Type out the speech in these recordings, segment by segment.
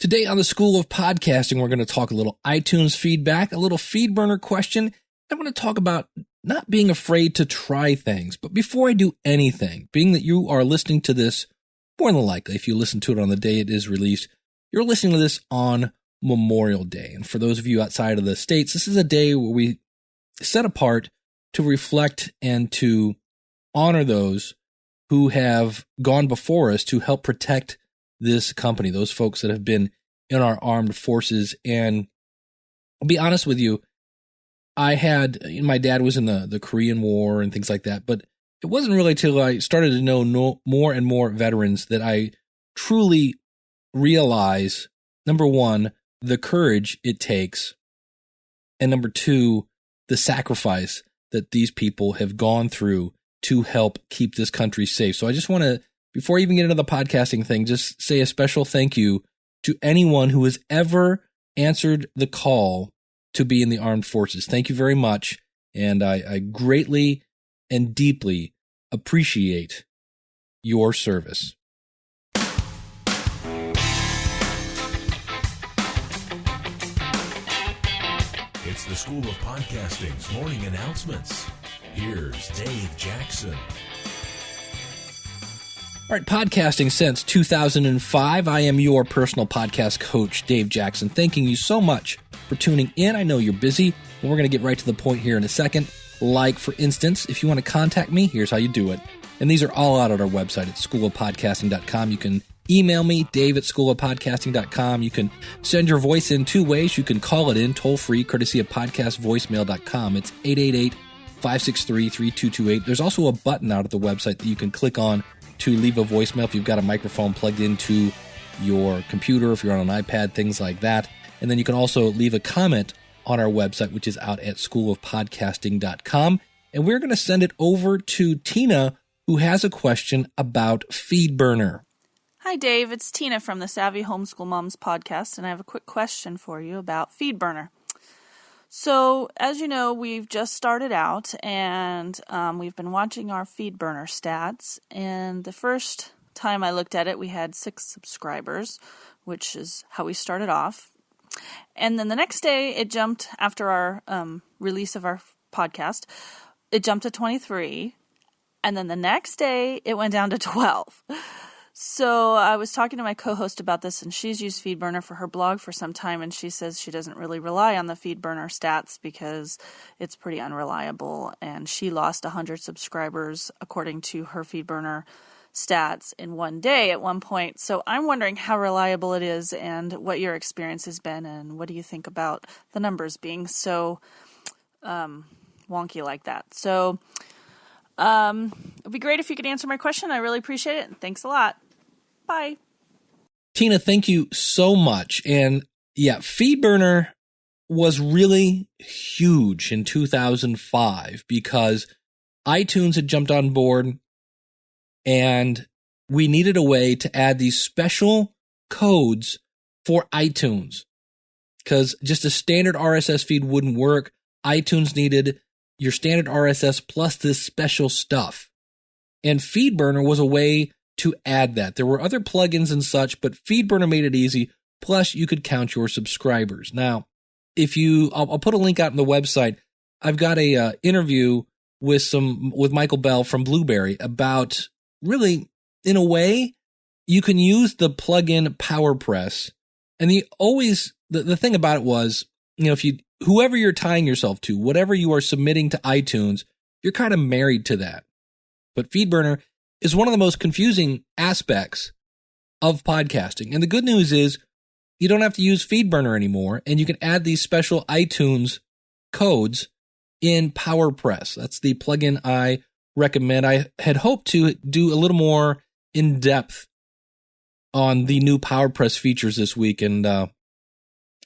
Today on the School of Podcasting, we're going to talk a little iTunes feedback, a little Feedburner question. I'm going to talk about not being afraid to try things. But before I do anything, being that you are listening to this, more than likely, if you listen to it on the day it is released, you're listening to this on Memorial Day. And for those of you outside of the States, this is a day where we set apart to reflect and to honor those who have gone before us to help protect this company, those folks that have been in our armed forces. And I'll be honest with you, my dad was in the Korean War and things like that, but it wasn't really till I started to know more and more veterans that I truly realize, number one, the courage it takes, and number two, the sacrifice that these people have gone through to help keep this country safe. So I just want to, before I even get into the podcasting thing, just say a special thank you to anyone who has ever answered the call to be in the armed forces. Thank you very much. And I greatly and deeply appreciate your service. It's the School of Podcasting's morning announcements. Here's Dave Jackson. All right, podcasting since 2005. I am your personal podcast coach, Dave Jackson. Thanking you so much for tuning in. I know you're busy, and we're going to get right to the point here in a second. Like, for instance, if you want to contact me, here's how you do it. And these are all out at our website at schoolofpodcasting.com. You can email me, dave@schoolofpodcasting.com. You can send your voice in two ways. You can call it in toll-free, courtesy of podcastvoicemail.com. It's 888-563-3228. There's also a button out at the website that you can click on to leave a voicemail if you've got a microphone plugged into your computer, if you're on an iPad, things like that. And then you can also leave a comment on our website, which is out at schoolofpodcasting.com. And we're going to send it over to Tina, who has a question about Feedburner. Hi, Dave. It's Tina from the Savvy Homeschool Moms podcast, and I have a quick question for you about Feedburner. So, as you know, we've just started out, and we've been watching our Feedburner stats, and the first time I looked at it, we had 6 subscribers, which is how we started off. And then the next day, it jumped after our release of our podcast. It jumped to 23, and then the next day, it went down to 12. So I was talking to my co-host about this, and she's used Feedburner for her blog for some time, and she says she doesn't really rely on the Feedburner stats because it's pretty unreliable, and she lost 100 subscribers according to her Feedburner stats in one day at one point. So I'm wondering how reliable it is and what your experience has been, and what do you think about the numbers being so wonky like that. So it'd be great if you could answer my question. I really appreciate it, and thanks a lot. Bye. Tina, thank you so much. And yeah, Feedburner was really huge in 2005 because iTunes had jumped on board and we needed a way to add these special codes for iTunes because just a standard RSS feed wouldn't work. iTunes needed your standard RSS plus this special stuff. And Feedburner was a way to add that. There were other plugins and such, but Feedburner made it easy. Plus, you could count your subscribers. Now, I'll put a link out on the website. I've got a interview with Michael Bell from Blueberry about really, in a way, you can use the plugin PowerPress. And the thing about it was, whoever you're tying yourself to, whatever you are submitting to iTunes, you're kind of married to that. But Feedburner is one of the most confusing aspects of podcasting. And the good news is you don't have to use Feedburner anymore, and you can add these special iTunes codes in PowerPress. That's the plugin I recommend. I had hoped to do a little more in-depth on the new PowerPress features this week, and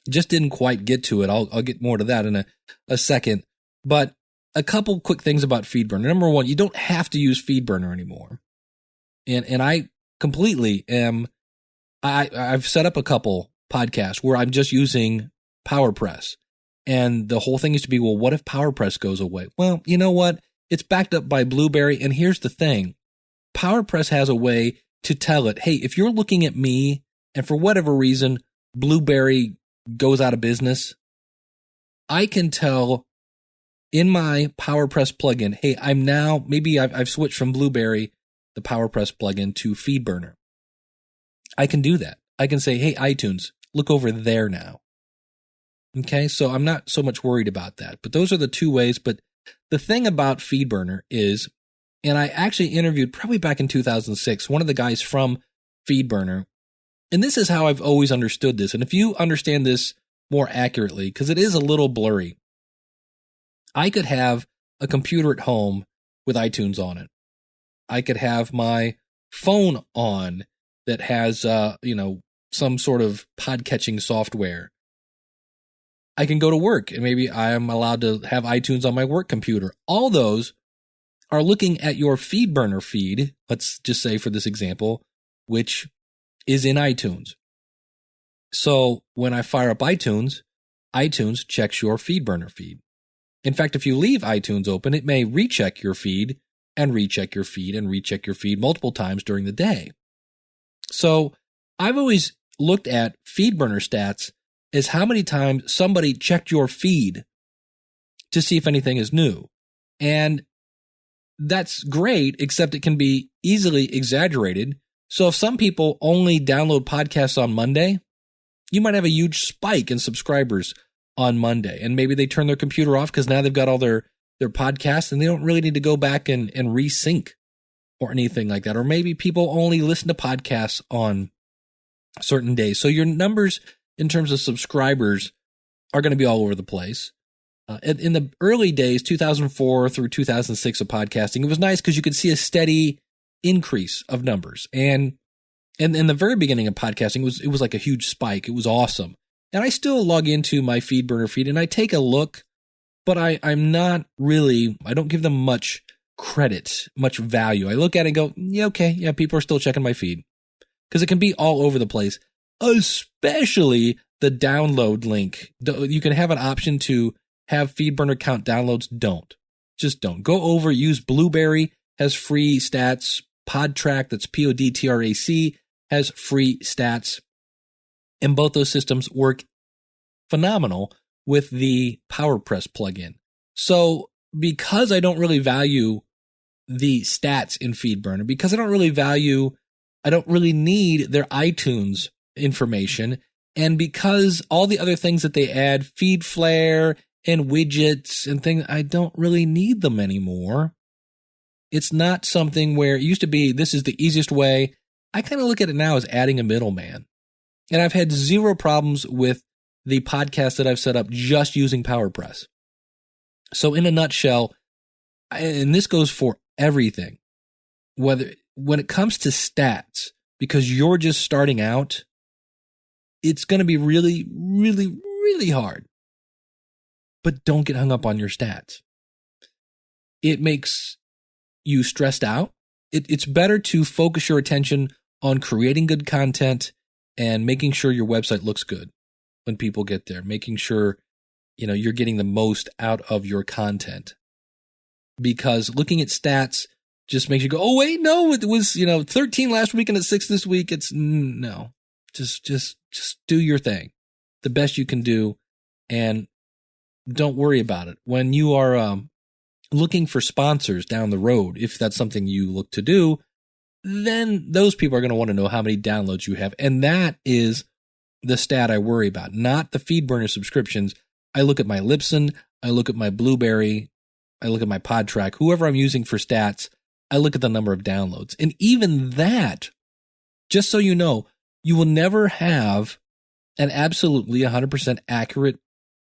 just didn't quite get to it. I'll get more to that in a second. But a couple quick things about Feedburner. Number one, you don't have to use Feedburner anymore. And I completely am, I've set up a couple podcasts where I'm just using PowerPress. And the whole thing used to be, well, what if PowerPress goes away? Well, you know what? It's backed up by Blueberry. And here's the thing. PowerPress has a way to tell it, hey, if you're looking at me and for whatever reason, Blueberry goes out of business, I can tell in my PowerPress plugin, hey, I've switched from Blueberry, the PowerPress plugin, to Feedburner. I can do that. I can say, hey, iTunes, look over there now. Okay, so I'm not so much worried about that. But those are the two ways. But the thing about Feedburner is, and I actually interviewed probably back in 2006, one of the guys from Feedburner, and this is how I've always understood this. And if you understand this more accurately, because it is a little blurry, I could have a computer at home with iTunes on it. I could have my phone on that has, some sort of pod-catching software. I can go to work and maybe I'm allowed to have iTunes on my work computer. All those are looking at your Feedburner feed, let's just say for this example, which is in iTunes. So when I fire up iTunes, iTunes checks your Feedburner feed. In fact, if you leave iTunes open, it may recheck your feed and recheck your feed and recheck your feed multiple times during the day. So I've always looked at Feedburner stats as how many times somebody checked your feed to see if anything is new. And that's great, except it can be easily exaggerated. So if some people only download podcasts on Monday, you might have a huge spike in subscribers on Monday. And maybe they turn their computer off because now they've got all their podcasts and they don't really need to go back and resync or anything like that. Or maybe people only listen to podcasts on certain days. So your numbers in terms of subscribers are going to be all over the place. In the early days, 2004 through 2006 of podcasting, it was nice because you could see a steady increase of numbers. And in the very beginning of podcasting, it was like a huge spike. It was awesome. And I still log into my Feedburner feed and I take a look, but I'm not really, I don't give them much credit, much value. I look at it and go, yeah, okay, yeah, people are still checking my feed. Because it can be all over the place, especially the download link. You can have an option to have Feedburner count downloads. Just don't. Go over, use Blueberry, has free stats. Podtrac, that's Podtrac, has free stats. And both those systems work phenomenal with the PowerPress plugin. So because I don't really value the stats in Feedburner, because I don't really need their iTunes information, and because all the other things that they add, feed flare and widgets and things, I don't really need them anymore. It's not something where it used to be, this is the easiest way. I kind of look at it now as adding a middleman. And I've had zero problems with the podcast that I've set up just using PowerPress. So in a nutshell, and this goes for everything, when it comes to stats, because you're just starting out, it's going to be really, really, really hard. But don't get hung up on your stats. It makes you stressed out. It's better to focus your attention on creating good content and making sure your website looks good when people get there, making sure, you're getting the most out of your content. Because looking at stats just makes you go, oh, wait, no, it was, 13 last week and it's 6 this week. It's no, just do your thing the best you can do. And don't worry about it. When you are, looking for sponsors down the road, if that's something you look to do, then those people are going to want to know how many downloads you have. And that is the stat I worry about, not the Feedburner subscriptions. I look at my Libsyn, I look at my Blueberry, I look at my Podtrac, whoever I'm using for stats, I look at the number of downloads. And even that, just so you know, you will never have an absolutely 100% accurate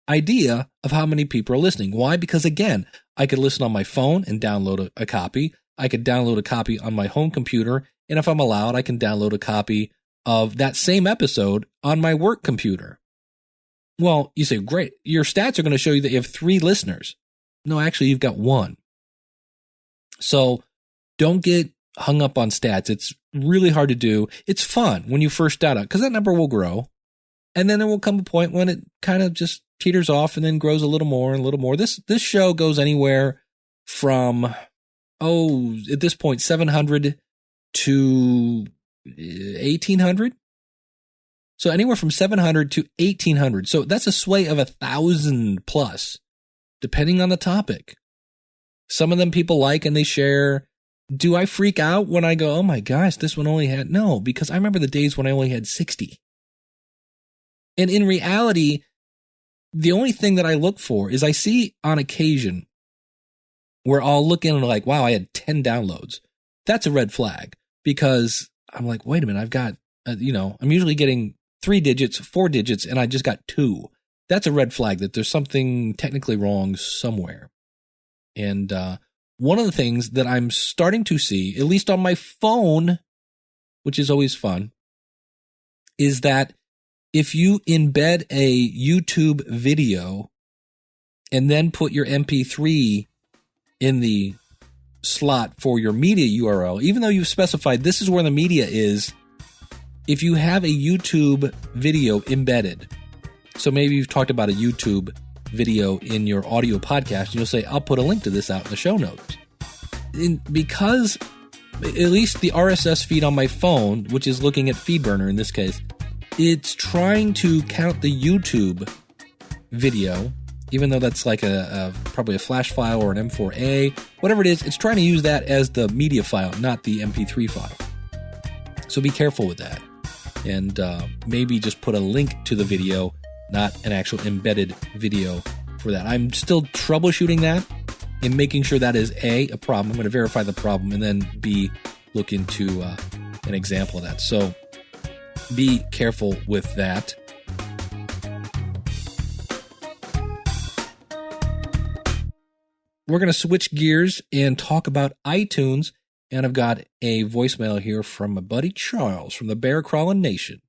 idea of how many people are listening. Why? Because again, I could listen on my phone and download a copy. I could download a copy on my home computer. And if I'm allowed, I can download a copy of that same episode on my work computer. Well, you say, great, your stats are going to show you that you have 3 listeners. No, actually, you've got 1. So don't get hung up on stats. It's really hard to do. It's fun when you first start out because that number will grow. And then there will come a point when it kind of just teeters off and then grows a little more and a little more. This show goes anywhere from, at this point, 700 to 1,800. So anywhere from 700 to 1,800. So that's a sway of 1,000 plus, depending on the topic. Some of them people like and they share. Do I freak out when I go, oh my gosh, this one only had, no, because I remember the days when I only had 60. And in reality, the only thing that I look for is I see on occasion where I'll look in and like, wow, I had 10 downloads. That's a red flag because I'm like, wait a minute, I've got, I'm usually getting 3 digits, 4 digits, and I just got 2. That's a red flag that there's something technically wrong somewhere. And one of the things that I'm starting to see, at least on my phone, which is always fun, is that if you embed a YouTube video and then put your MP3 in the slot for your media URL, even though you've specified this is where the media is, if you have a YouTube video embedded, so maybe you've talked about a YouTube video in your audio podcast, and you'll say, I'll put a link to this out in the show notes. Because at least the RSS feed on my phone, which is looking at Feedburner in this case, it's trying to count the YouTube video, even though that's like probably a flash file or an M4A, whatever it is, it's trying to use that as the media file, not the MP3 file. So be careful with that. And maybe just put a link to the video, not an actual embedded video for that. I'm still troubleshooting that and making sure that is A, a problem. I'm going to verify the problem, and then B, look into an example of that. So be careful with that. We're going to switch gears and talk about iTunes. And I've got a voicemail here from my buddy Charles from the Bear Crawling Nation.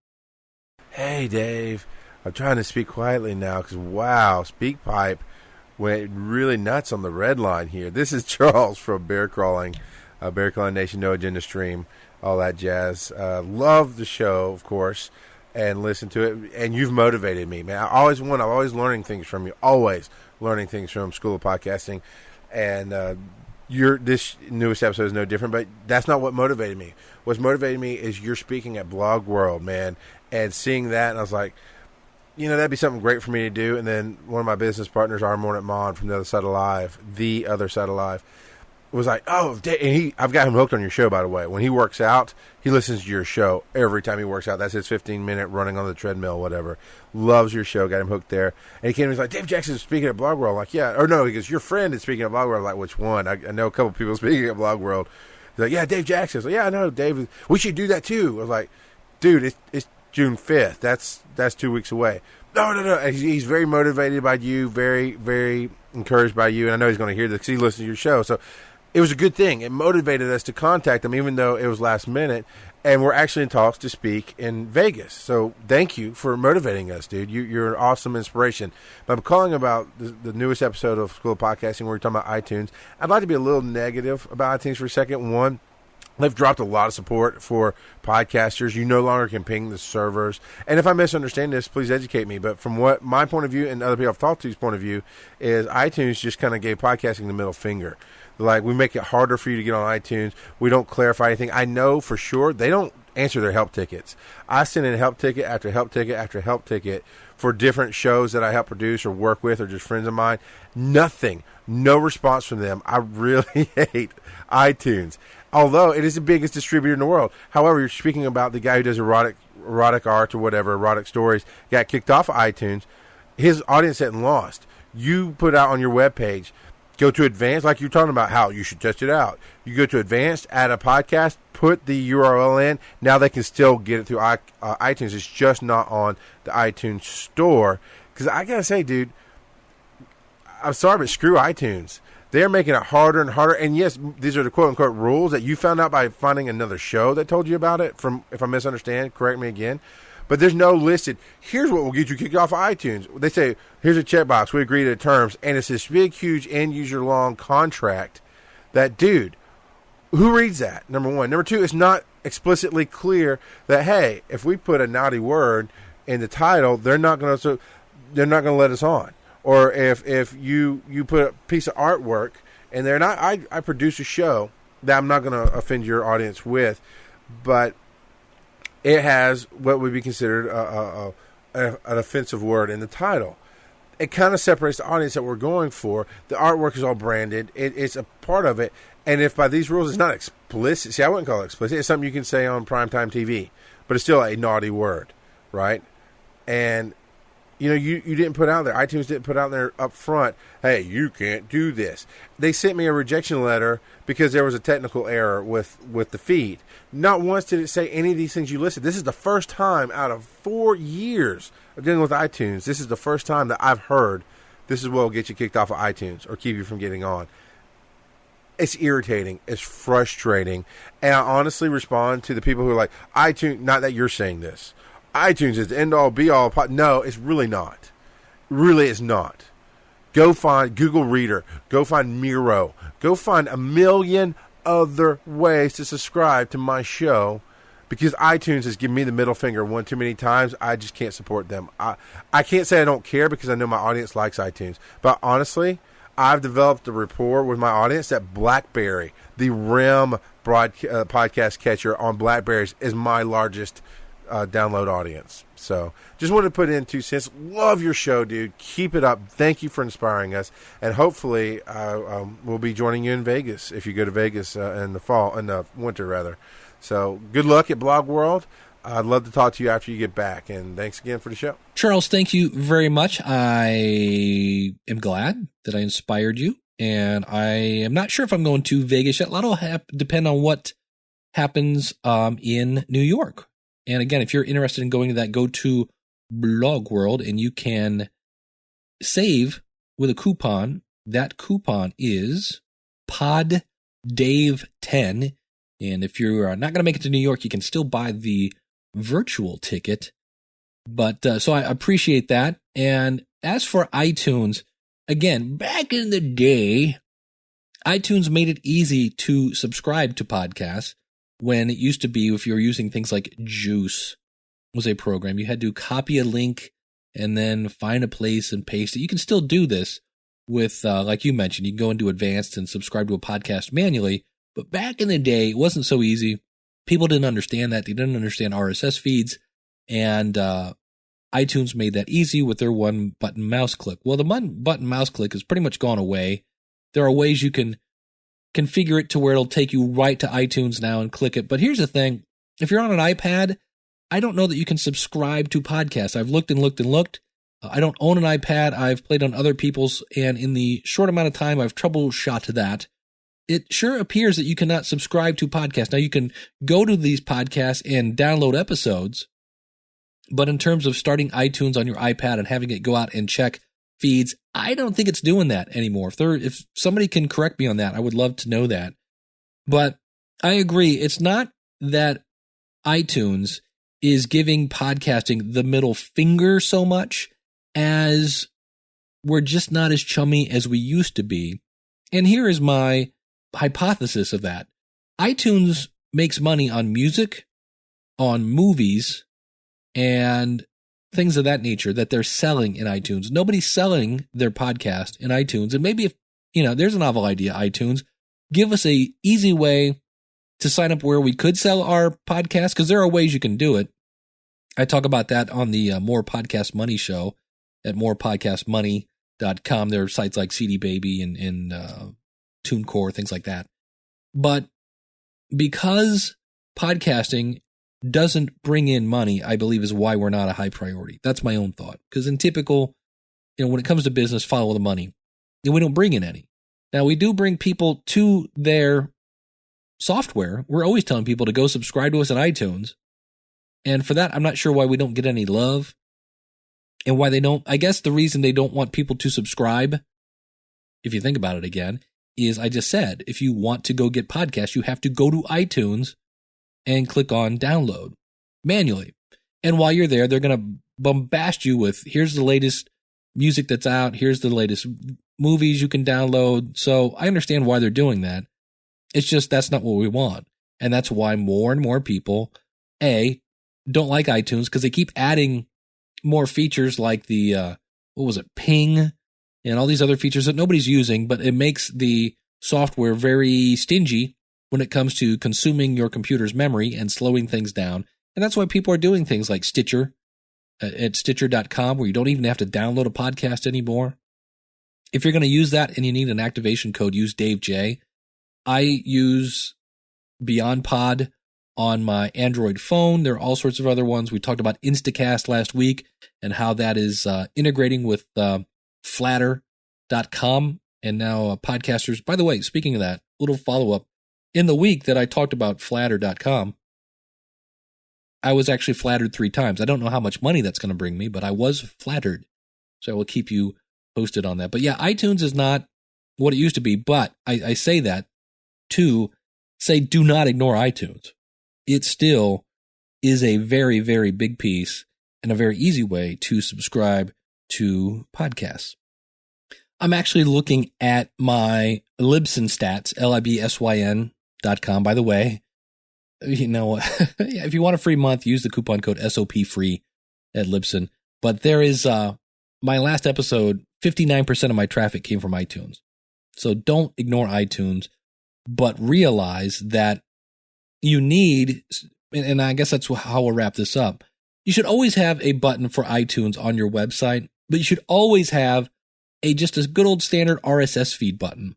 Hey, Dave. I'm trying to speak quietly now because, wow, SpeakPipe went really nuts on the red line here. This is Charles from Bear Crawling Nation, No Agenda Stream, all that jazz. Love the show, of course, and listen to it. And you've motivated me, man. I'm always learning things from you, always learning things from School of Podcasting. And this newest episode is no different, but that's not what motivated me. What's motivated me is you're speaking at Blog World, man, and seeing that, and I was like, that'd be something great for me to do. And then one of my business partners, our Morning Mon from the other side of live, was like, oh, and I've got him hooked on your show, by the way. When he works out, he listens to your show every time he works out. That's his 15-minute running on the treadmill, whatever. Loves your show. Got him hooked there. And he came and he's like, Dave Jackson is speaking at Blog World. I'm like, yeah. Or no, he goes, your friend is speaking at Blog World. I'm like, which one? I know a couple people speaking at Blog World. He's like, yeah, Dave Jackson. I was like, yeah, I know, Dave. We should do that too. I was like, dude, it's June 5th. That's 2 weeks away. No. He's very motivated by you, very, very encouraged by you. And I know he's going to hear this because he listens to your show. So it was a good thing. It motivated us to contact him, even though it was last minute. And we're actually in talks to speak in Vegas. So thank you for motivating us, dude. You're an awesome inspiration. But I'm calling about the newest episode of School of Podcasting where we're talking about iTunes. I'd like to be a little negative about iTunes for a second. One, they've dropped a lot of support for podcasters. You no longer can ping the servers. And if I misunderstand this, please educate me. But from what my point of view and other people I've talked to's point of view is iTunes just kind of gave podcasting the middle finger. Like, we make it harder for you to get on iTunes. We don't clarify anything. I know for sure they don't answer their help tickets. I send in help ticket after help ticket after help ticket for different shows that I help produce or work with or just friends of mine. Nothing. No response from them. I really hate iTunes. Although it is the biggest distributor in the world. However, you're speaking about the guy who does erotic art or whatever, erotic stories, got kicked off of iTunes. His audience hadn't lost. You put out on your webpage, go to advanced, like you're talking about how you should test it out. You go to advanced, add a podcast, put the URL in. Now they can still get it through iTunes. It's just not on the iTunes store. Because I got to say, dude, I'm sorry, but screw iTunes. They're making it harder and harder. And yes, these are the quote-unquote rules that you found out by finding another show that told you about it. From, if I misunderstand, correct me again. But there's no listed, here's what will get you kicked off of iTunes. They say, here's a checkbox. We agree to the terms. And it's this big, huge, end-user long contract that, dude, who reads that? Number one. Number two, it's not explicitly clear that, hey, if we put a naughty word in the title, they're not going to let us on. Or if you put a piece of artwork in there, and I produce a show that I'm not going to offend your audience with, but it has what would be considered an offensive word in the title. It kind of separates the audience that we're going for. The artwork is all branded. It's a part of it. And if by these rules it's not explicit, see, I wouldn't call it explicit. It's something you can say on primetime TV, but it's still a naughty word, right? And, you didn't put out there, iTunes didn't put out there up front, hey, you can't do this. They sent me a rejection letter because there was a technical error with the feed. Not once did it say any of these things you listed. This is the first time out of 4 years of dealing with iTunes, this is the first time that I've heard this is what will get you kicked off of iTunes or keep you from getting on. It's irritating. It's frustrating. And I honestly respond to the people who are like, iTunes, not that you're saying this. iTunes is the end-all, be-all. No, it's really not. Really, it's not. Go find Google Reader. Go find Miro. Go find a million other ways to subscribe to my show, because iTunes has given me the middle finger one too many times. I just can't support them. I can't say I don't care because I know my audience likes iTunes. But honestly, I've developed a rapport with my audience that BlackBerry, the RIM podcast catcher on BlackBerries, is my largest download audience. So just wanted to put in 2 cents. Love your show, dude. Keep it up. Thank you for inspiring us. And hopefully we'll be joining you in Vegas if you go to Vegas in the winter rather. So good luck at Blog World. I'd love to talk to you after you get back. And thanks again for the show. Charles, thank you very much. I am glad that I inspired you. And I am not sure if I'm going to Vegas yet. A lot will depend on what happens in New York. And again, if you're interested in going to that, go to Blog World and you can save with a coupon. That coupon is PODDAVE10. And if you're not going to make it to New York, you can still buy the virtual ticket. But so I appreciate that. And as for iTunes, again, back in the day, iTunes made it easy to subscribe to podcasts. When it used to be, if you were using things like Juice was a program, you had to copy a link and then find a place and paste it. You can still do this with, like you mentioned, you can go into Advanced and subscribe to a podcast manually. But back in the day, it wasn't so easy. People didn't understand that. They didn't understand RSS feeds. And iTunes made that easy with their one-button mouse click. Well, the one-button mouse click has pretty much gone away. There are ways you can configure it to where it'll take you right to iTunes now and click it. But here's the thing. If you're on an iPad, I don't know that you can subscribe to podcasts. I've looked and looked and looked. I don't own an iPad. I've played on other people's, and in the short amount of time I've troubleshot that, it sure appears that you cannot subscribe to podcasts. Now, you can go to these podcasts and download episodes, but in terms of starting iTunes on your iPad and having it go out and check feeds, I don't think it's doing that anymore. If somebody can correct me on that, I would love to know that. But I agree. It's not that iTunes is giving podcasting the middle finger so much as we're just not as chummy as we used to be. And here is my hypothesis of that. iTunes makes money on music, on movies, and things of that nature that they're selling in iTunes. Nobody's selling their podcast in iTunes. And maybe if, there's a novel idea, iTunes, give us a easy way to sign up where we could sell our podcast, because there are ways you can do it. I talk about that on the More Podcast Money show at morepodcastmoney.com. There are sites like CD Baby and TuneCore, things like that. But because podcasting doesn't bring in money, I believe is why we're not a high priority. That's my own thought. Because in typical, when it comes to business, follow the money. And we don't bring in any. Now, we do bring people to their software. We're always telling people to go subscribe to us on iTunes. And for that, I'm not sure why we don't get any love. And why they don't, I guess the reason they don't want people to subscribe, if you think about it again, is I just said, if you want to go get podcasts, you have to go to iTunes and click on download manually. And while you're there, they're going to bombast you with, here's the latest music that's out. Here's the latest movies you can download. So I understand why they're doing that. It's just, that's not what we want. And that's why more and more people, don't like iTunes, because they keep adding more features like the, Ping and all these other features that nobody's using, but it makes the software very stingy when it comes to consuming your computer's memory and slowing things down. And that's why people are doing things like Stitcher at Stitcher.com, where you don't even have to download a podcast anymore. If you're going to use that and you need an activation code, use Dave J. I use Beyond Pod on my Android phone. There are all sorts of other ones. We talked about Instacast last week and how that is integrating with Flatter.com and now podcasters. By the way, speaking of that, little follow-up. In the week that I talked about Flatter.com, I was actually flattered 3 times. I don't know how much money that's going to bring me, but I was flattered. So I will keep you posted on that. But yeah, iTunes is not what it used to be, but I say that to say do not ignore iTunes. It still is a very, very big piece and a very easy way to subscribe to podcasts. I'm actually looking at my Libsyn stats, LIBSYN.com, by the way. You know, if you want a free month, use the coupon code SOPFREE at Libsyn. But there is, my last episode, 59% of my traffic came from iTunes. So don't ignore iTunes, but realize that you need, and I guess that's how we'll wrap this up. You should always have a button for iTunes on your website, but you should always have just a good old standard RSS feed button.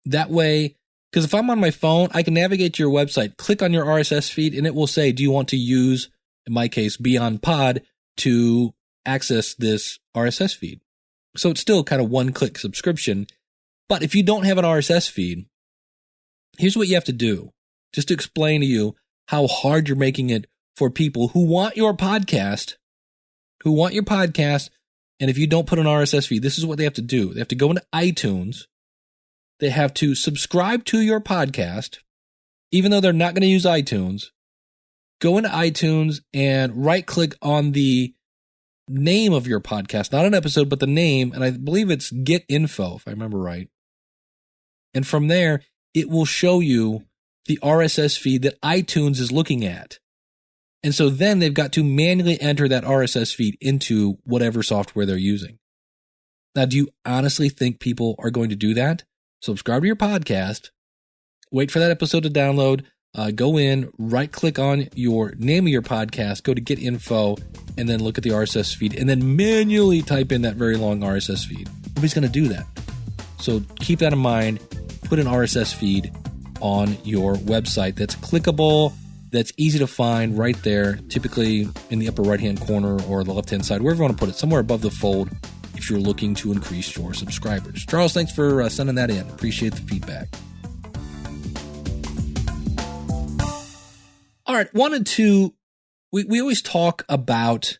That way, because if I'm on my phone, I can navigate to your website, click on your RSS feed, and it will say, do you want to use, in my case, Beyond Pod to access this RSS feed? So it's still kind of one-click subscription. But if you don't have an RSS feed, here's what you have to do, just to explain to you how hard you're making it for people who want your podcast, and if you don't put an RSS feed, this is what they have to do. They have to go into iTunes. They have to subscribe to your podcast, even though they're not going to use iTunes. Go into iTunes and right-click on the name of your podcast, not an episode, but the name, and I believe it's Get Info, if I remember right. And from there, it will show you the RSS feed that iTunes is looking at. And so then they've got to manually enter that RSS feed into whatever software they're using. Now, do you honestly think people are going to do that? Subscribe to your podcast, wait for that episode to download, go in, right-click on your name of your podcast, go to Get Info, and then look at the RSS feed, and then manually type in that very long RSS feed. Nobody's going to do that. So keep that in mind. Put an RSS feed on your website that's clickable, that's easy to find right there, typically in the upper right-hand corner or the left-hand side, wherever you want to put it, somewhere above the fold if you're looking to increase your subscribers. Charles, thanks for sending that in. Appreciate the feedback. All right, we always talk about,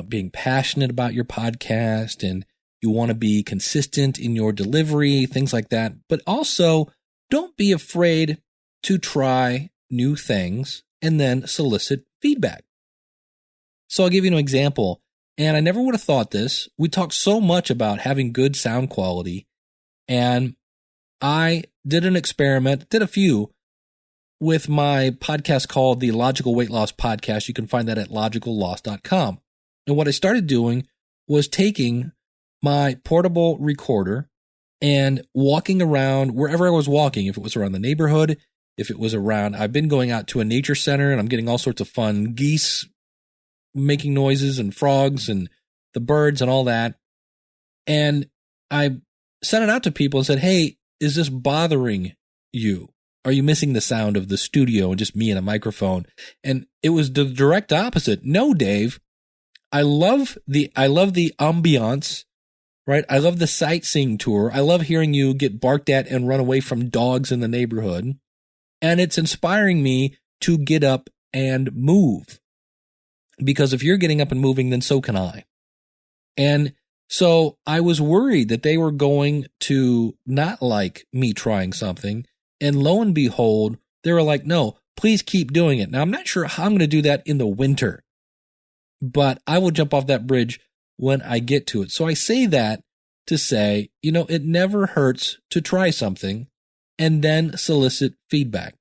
being passionate about your podcast, and you want to be consistent in your delivery, things like that. But also, don't be afraid to try new things and then solicit feedback. So I'll give you an example. And I never would have thought this. We talk so much about having good sound quality. And I did an experiment, did a few, with my podcast called the Logical Weight Loss Podcast. You can find that at logicalloss.com. And what I started doing was taking my portable recorder and walking around wherever I was walking, if it was around the neighborhood, if it was around, I've been going out to a nature center and I'm getting all sorts of fun geese making noises and frogs and the birds and all that. And I sent it out to people and said, hey, is this bothering you? Are you missing the sound of the studio and just me and a microphone? And it was the direct opposite. No, Dave, I love the ambiance, right? I love the sightseeing tour. I love hearing you get barked at and run away from dogs in the neighborhood. And it's inspiring me to get up and move. Because if you're getting up and moving, then so can I. And so I was worried that they were going to not like me trying something. And lo and behold, they were like, no, please keep doing it. Now, I'm not sure how I'm going to do that in the winter, but I will jump off that bridge when I get to it. So I say that to say, it never hurts to try something and then solicit feedback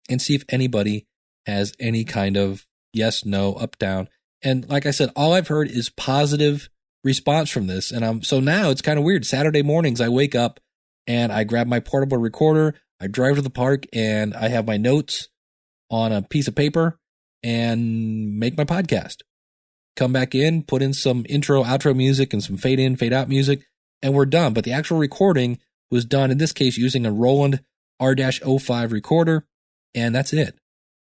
and see if anybody has any kind of yes, no, up, down. And like I said, all I've heard is positive response from this. And so now it's kind of weird. Saturday mornings, I wake up and I grab my portable recorder. I drive to the park and I have my notes on a piece of paper and make my podcast. Come back in, put in some intro, outro music and some fade in, fade out music, and we're done. But the actual recording was done, in this case, using a Roland R-05 recorder, and that's it.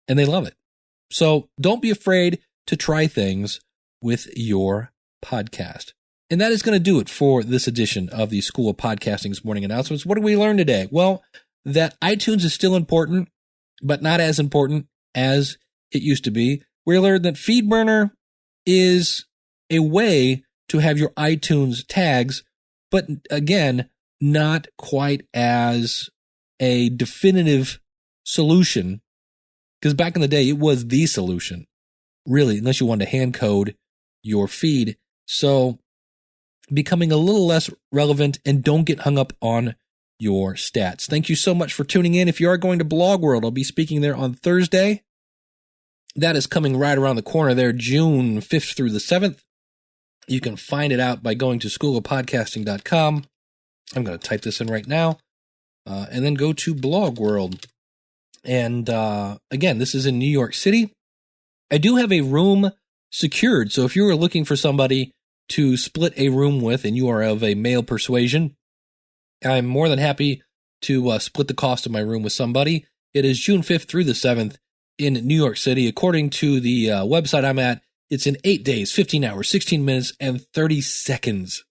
And they love it. So don't be afraid to try things with your podcast. And that is going to do it for this edition of the School of Podcasting's Morning Announcements. What did we learn today? Well, that iTunes is still important, but not as important as it used to be. We learned that Feedburner is a way to have your iTunes tags, but again, not quite as a definitive solution, because back in the day, it was the solution, really, unless you wanted to hand code your feed. So becoming a little less relevant, and don't get hung up on your stats. Thank you so much for tuning in. If you are going to Blog World, I'll be speaking there on Thursday. That is coming right around the corner there, June 5th through the 7th. You can find it out by going to schoolofpodcasting.com. I'm going to type this in right now, and then go to Blog World. And again, this is in New York City. I do have a room secured, so if you are looking for somebody to split a room with and you are of a male persuasion, I'm more than happy to split the cost of my room with somebody. It is June 5th through the 7th in New York City. According to the website I'm at, it's in 8 days, 15 hours, 16 minutes, and 30 seconds.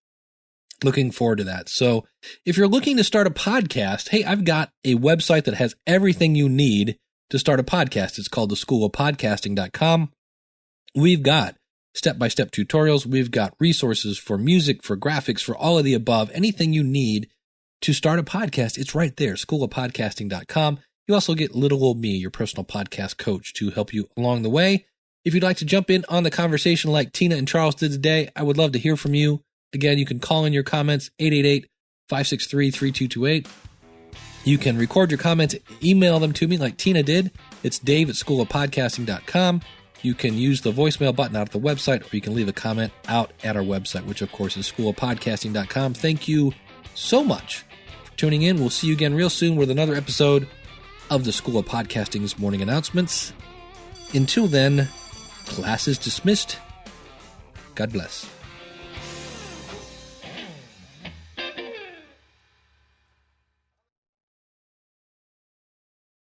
Looking forward to that. So if you're looking to start a podcast, hey, I've got a website that has everything you need to start a podcast. It's called theschoolofpodcasting.com. We've got step-by-step tutorials. We've got resources for music, for graphics, for all of the above. Anything you need to start a podcast, it's right there, schoolofpodcasting.com. You also get little old me, your personal podcast coach, to help you along the way. If you'd like to jump in on the conversation like Tina and Charles did today, I would love to hear from you. Again, you can call in your comments, 888-563-3228. You can record your comments, email them to me like Tina did. It's dave@schoolofpodcasting.com. You can use the voicemail button out at the website, or you can leave a comment out at our website, which of course is schoolofpodcasting.com. Thank you so much for tuning in. We'll see you again real soon with another episode of the School of Podcasting's Morning Announcements. Until then, class is dismissed. God bless.